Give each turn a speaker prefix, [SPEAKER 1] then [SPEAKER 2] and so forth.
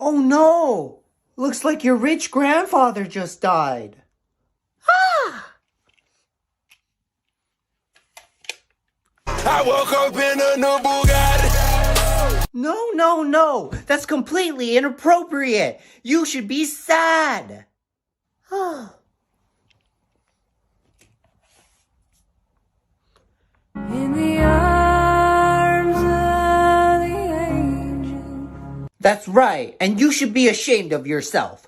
[SPEAKER 1] Oh no! Looks like your rich grandfather just died.
[SPEAKER 2] I woke up in a new Bugatti.
[SPEAKER 1] No. That's completely inappropriate. You should be sad.
[SPEAKER 3] In the arms of the angel.
[SPEAKER 1] That's right, and you should be ashamed of yourself.